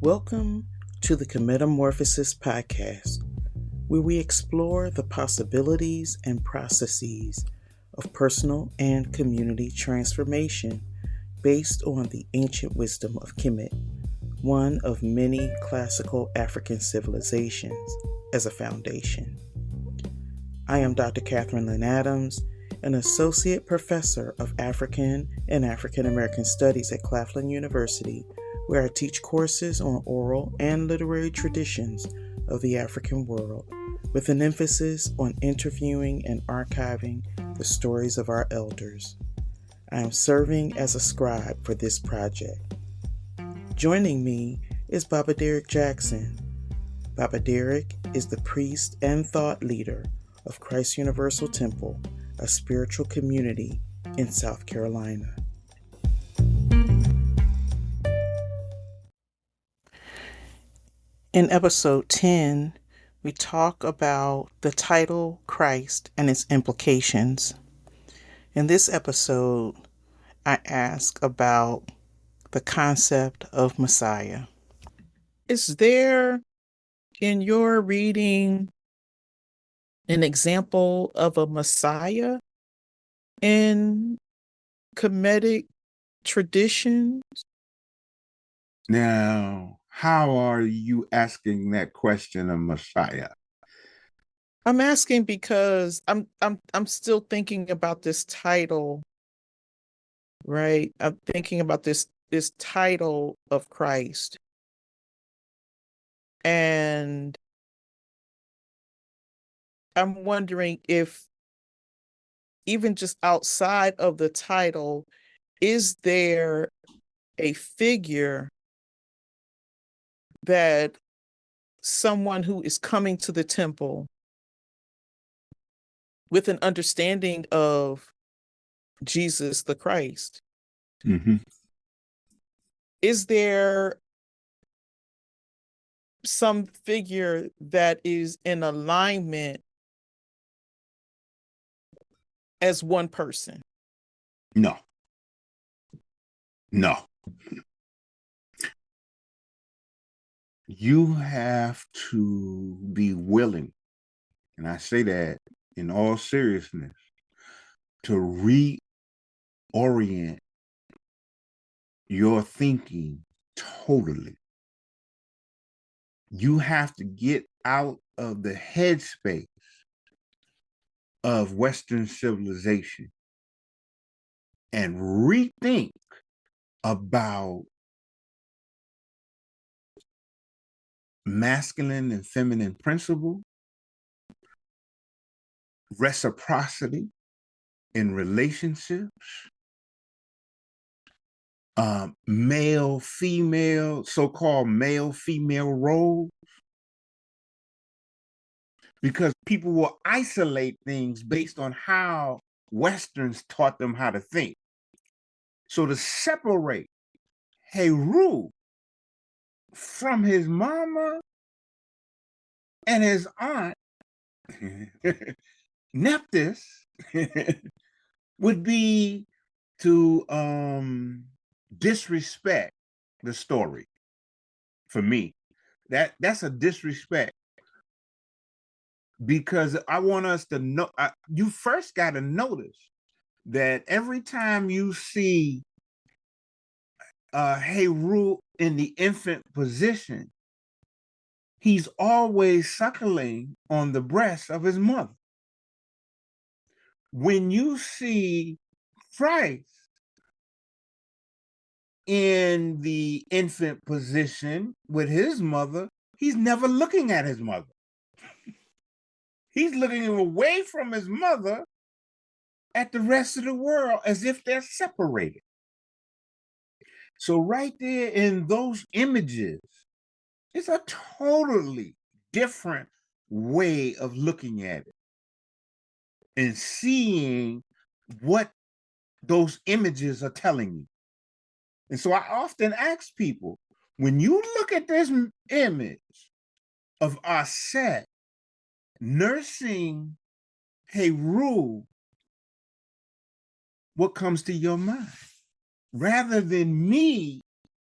Welcome to the Metamorphosis podcast, where we explore the possibilities and processes of personal and community transformation based on the ancient wisdom of Kemet, one of many classical African civilizations, as a foundation. I am Dr. Catherine Lynn Adams, an associate professor of African and African American Studies at Claflin University, where I teach courses on oral and literary traditions of the African world, with an emphasis on interviewing and archiving the stories of our elders. I am serving as a scribe for this project. Joining me is Baba Derrick Jackson. Baba Derrick is the priest and thought leader of Christ Universal Temple, a spiritual community in South Carolina. In episode 10, we talk about the title Christ and its implications. In this episode, I ask about the concept of Messiah. Is there, in your reading, an example of a Messiah in Kemetic traditions? Now, how are you asking that question of Messiah? I'm asking because I'm still thinking about this title, right? I'm thinking about this title of Christ. And I'm wondering if even just outside of the title, is there a figure that someone who is coming to the temple with an understanding of Jesus the Christ, is there some figure that is in alignment as one person? No. You have to be willing, and I say that in all seriousness, to reorient your thinking totally. You have to get out of the headspace of Western civilization and rethink about masculine and feminine principle, reciprocity in relationships, male, female, so-called male, female roles, because people will isolate things based on how Westerns taught them how to think. So to separate Heru from his mama and his aunt, Nephthys, would be to disrespect the story. For me, that's a disrespect, because I want us to know. You first got to notice that every time you see Heru in the infant position, he's always suckling on the breast of his mother. When you see Christ in the infant position with his mother, he's never looking at his mother. He's looking away from his mother at the rest of the world as if they're separated. So right there in those images, it's a totally different way of looking at it and seeing what those images are telling you. And so I often ask people, when you look at this image of Auset nursing Heru, what comes to your mind? Rather than me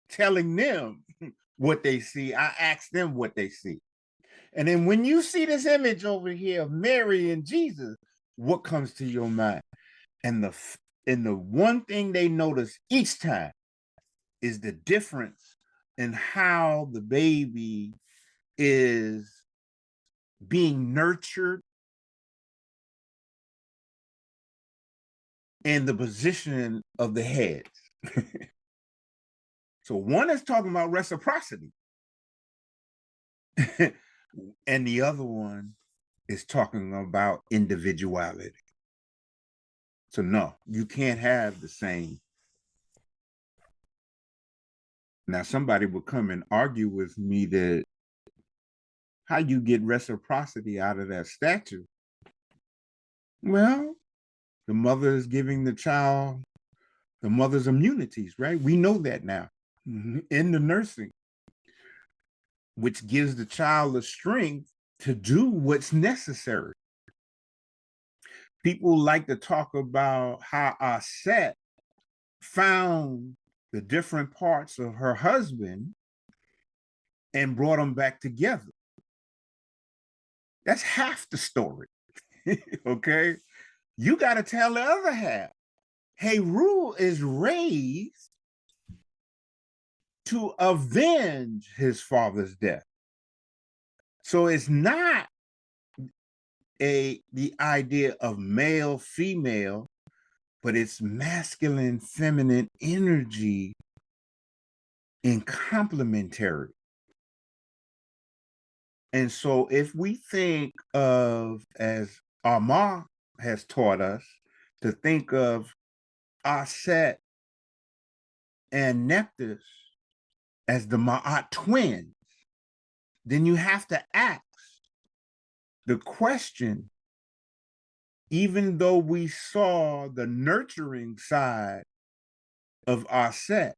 telling them what they see. I ask them what they see. And then when you see this image over here of Mary and Jesus, what comes to your mind? And the one thing they notice each time is the difference in how the baby is being nurtured and the position of the heads. So one is talking about reciprocity, and the other one is talking about individuality. So no, you can't have the same. Now somebody would come and argue with me that how you get reciprocity out of that statue? Well, the mother is giving the child the mother's immunities, right? We know that now in the nursing, which gives the child the strength to do what's necessary. People like to talk about how Auset found the different parts of her husband and brought them back together. That's half the story. Okay? You got to tell the other half. Heru is raised to avenge his father's death. So it's not the idea of male, female, but it's masculine, feminine energy and complementary. And so if we think of, as Armand has taught us, to think of Auset and Nephthys as the Ma'at twins, then you have to ask the question, even though we saw the nurturing side of Auset,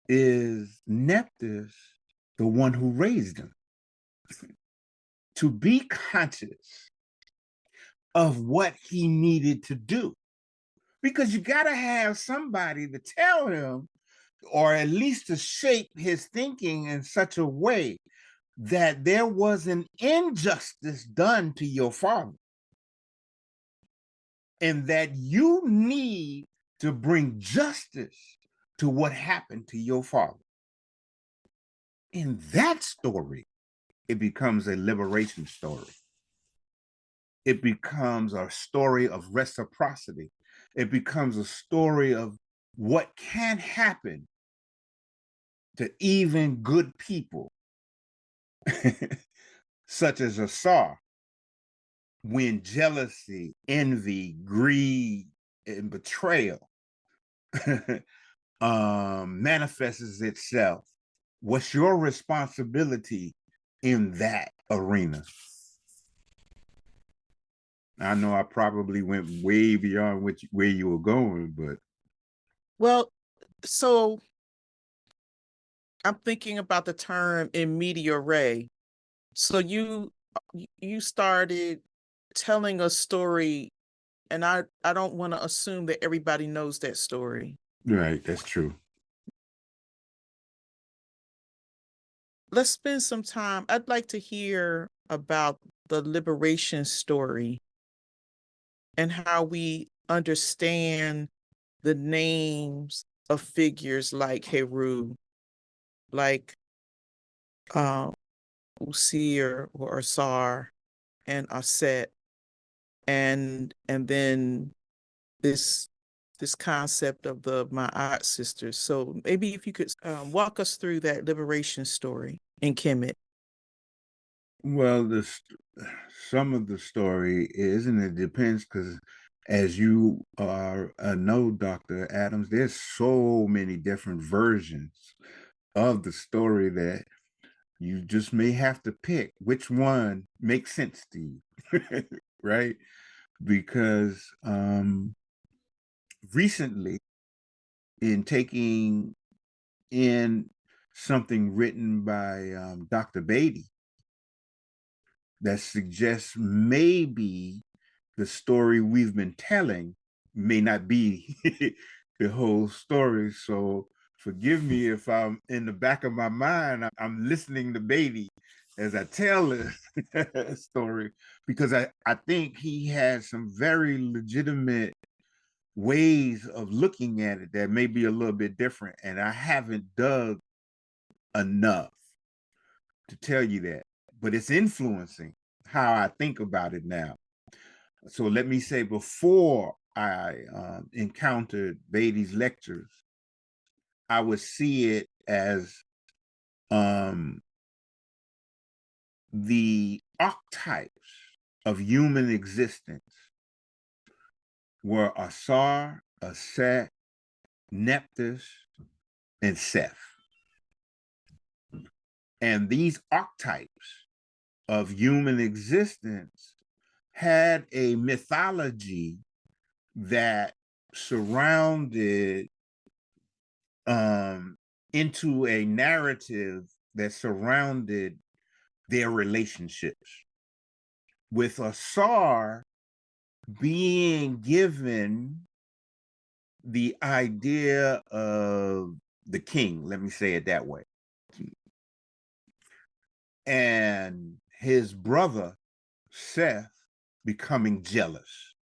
is Nephthys the one who raised him? To be conscious of what he needed to do. Because you got to have somebody to tell him, or at least to shape his thinking in such a way that there was an injustice done to your father, and that you need to bring justice to what happened to your father. In that story, it becomes a liberation story. It becomes a story of reciprocity. It becomes a story of what can happen to even good people, such as Ausar, when jealousy, envy, greed, and betrayal manifests itself. What's your responsibility in that arena? I know I probably went way beyond where you were going, but. Well, so I'm thinking about the term in media res. So you started telling a story, and I don't want to assume that everybody knows that story. Right, that's true. Let's spend some time. I'd like to hear about the liberation story and how we understand the names of figures like Heru, like Ausar or Ausar and Auset, and then this concept of the Ma'at sisters. So maybe if you could walk us through that liberation story in Kemet. Well, some of the story is, and it depends, because as you know, Dr. Adams, there's so many different versions of the story that you just may have to pick which one makes sense to you, right? Because recently, in taking in something written by Dr. Beatty that suggests maybe the story we've been telling may not be the whole story. So forgive me if I'm in the back of my mind, I'm listening to Beatty as I tell this story, because I think he has some very legitimate ways of looking at it that may be a little bit different. And I haven't dug enough to tell you that, but it's influencing how I think about it now. So let me say, before I encountered Beatty's lectures, I would see it as the archetypes of human existence were Ausar, Auset, Nephthys, and Seth. And these archetypes of human existence had a mythology that surrounded into a narrative that surrounded their relationships, with Ausar being given the idea of the king, let me say it that way, and his brother Seth becoming jealous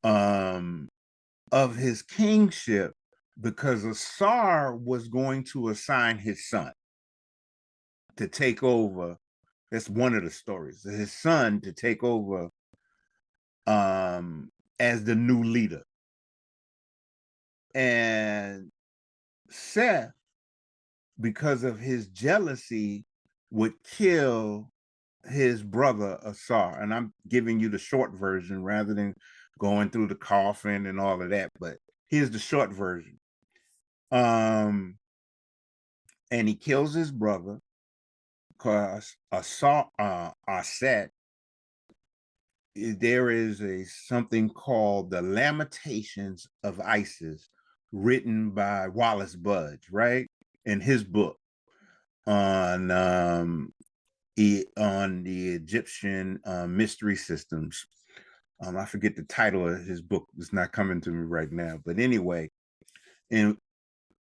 of his kingship, because Ausar was going to assign his son to take over. That's one of the stories. His son to take over as the new leader. And Seth, because of his jealousy, would kill his brother Ausar. And I'm giving you the short version rather than going through the coffin and all of that, but here's the short version. And he kills his brother because Auset, there is something called the Lamentations of Isis, written by Wallace Budge, right? In his book on the Egyptian mystery systems. I forget the title of his book. It's not coming to me right now. But anyway, and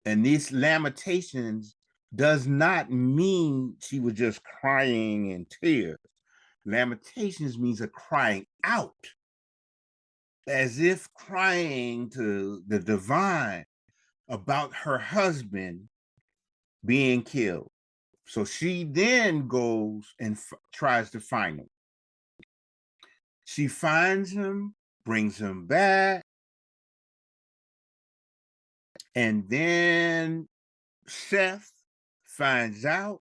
these lamentations does not mean she was just crying in tears. Lamentations means a crying out, as if crying to the divine about her husband being killed. So she then goes and tries to find him. She finds him, brings him back, and then Seth finds out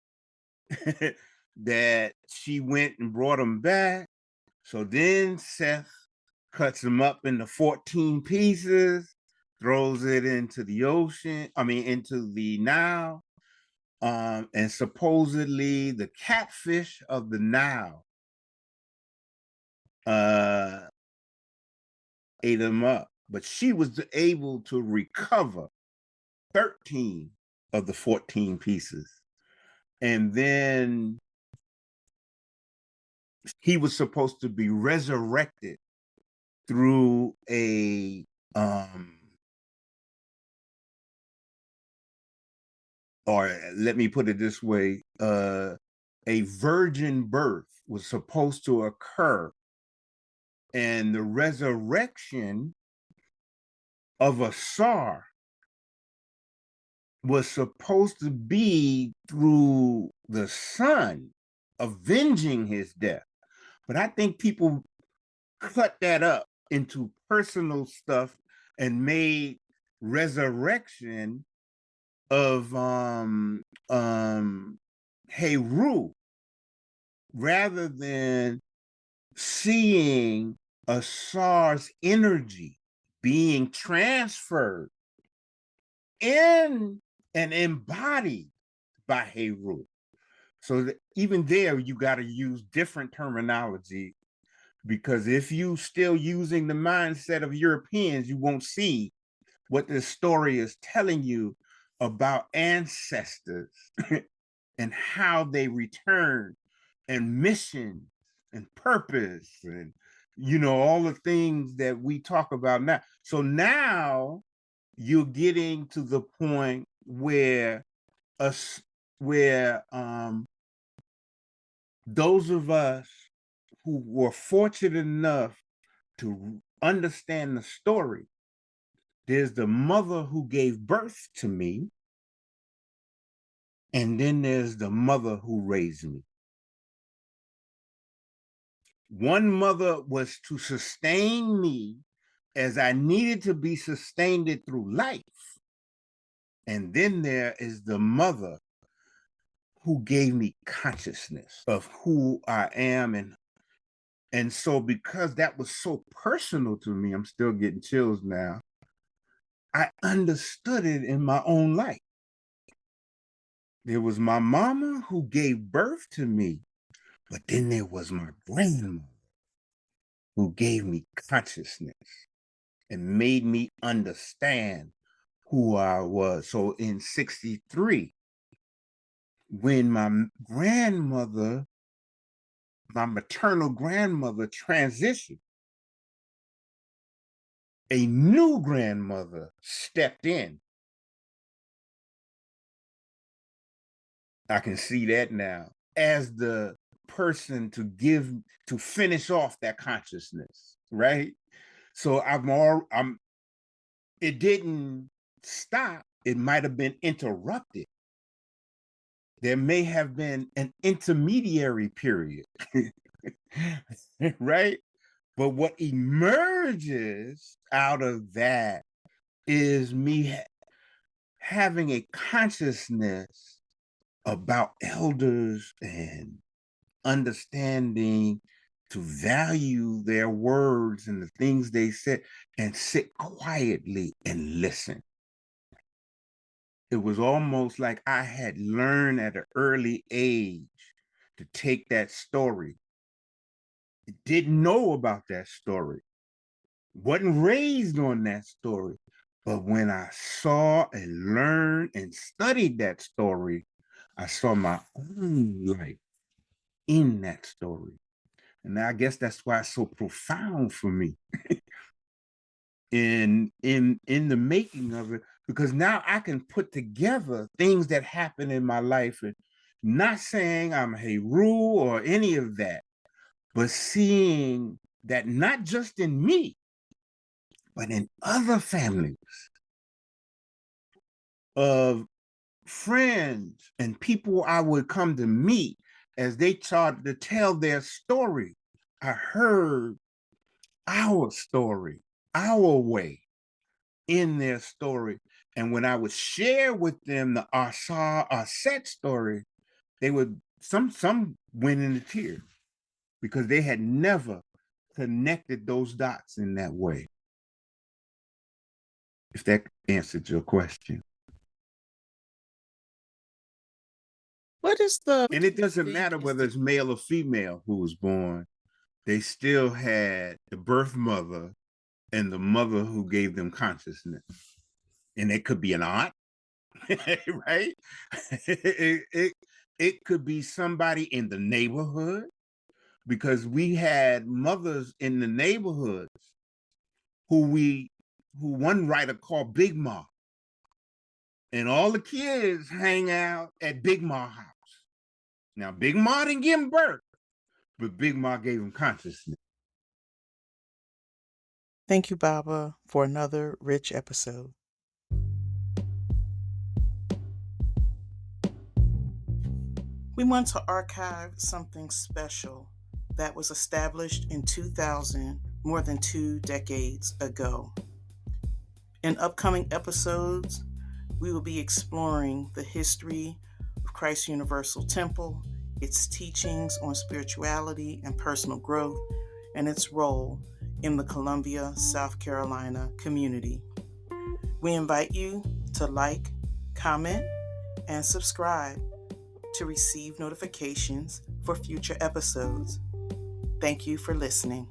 that she went and brought him back. So then Seth cuts him up into 14 pieces, throws it into the ocean, into the Nile. And supposedly the catfish of the Nile ate him up. But she was able to recover 13 of the 14 pieces. And then he was supposed to be resurrected through a or let me put it this way, a virgin birth was supposed to occur, and the resurrection of Ausar was supposed to be through the son avenging his death. But I think people cut that up into personal stuff and made resurrection of Heru, rather than seeing Ausar's energy being transferred in and embodied by Heru. So even there, you got to use different terminology, because if you still using the mindset of Europeans, you won't see what this story is telling you about ancestors and how they return, and mission and purpose, and all the things that we talk about now. So now you're getting to the point where where those of us who were fortunate enough to understand the story, there's the mother who gave birth to me, and then there's the mother who raised me. One mother was to sustain me as I needed to be sustained through life. And then there is the mother who gave me consciousness of who I am. And so because that was so personal to me, I'm still getting chills now, I understood it in my own life. There was my mama who gave birth to me, but then there was my grandmother who gave me consciousness and made me understand who I was. So in 63, when my grandmother, my maternal grandmother, transitioned, a new grandmother stepped in. I can see that now as the person to finish off that consciousness, right? So it didn't stop. It might have been interrupted. There may have been an intermediary period, right? But what emerges out of that is me having a consciousness about elders and understanding to value their words and the things they said and sit quietly and listen. It was almost like I had learned at an early age to take that story. Didn't know about that story. Wasn't raised on that story. But when I saw and learned and studied that story, I saw my own life in that story. And I guess that's why it's so profound for me in the making of it, because now I can put together things that happen in my life, and not saying I'm Heru or any of that, but seeing that not just in me, but in other families of friends and people I would come to meet as they started to tell their story. I heard our story, our way in their story. And when I would share with them the Ausar, Auset story, they would, some went into tears because they had never connected those dots in that way. If that answered your question. And it doesn't matter whether it's male or female who was born. They still had the birth mother and the mother who gave them consciousness. And it could be an aunt, right? It could be somebody in the neighborhood, because we had mothers in the neighborhoods who one writer called Big Ma. And all the kids hang out at Big Ma's house. Now, Big Ma didn't give him birth, but Big Ma gave him consciousness. Thank you, Baba, for another rich episode. We want to archive something special that was established in 2000, more than 2 decades ago. In upcoming episodes, we will be exploring the history of Christ Universal Temple, its teachings on spirituality and personal growth, and its role in the Columbia, South Carolina community. We invite you to like, comment, and subscribe to receive notifications for future episodes. Thank you for listening.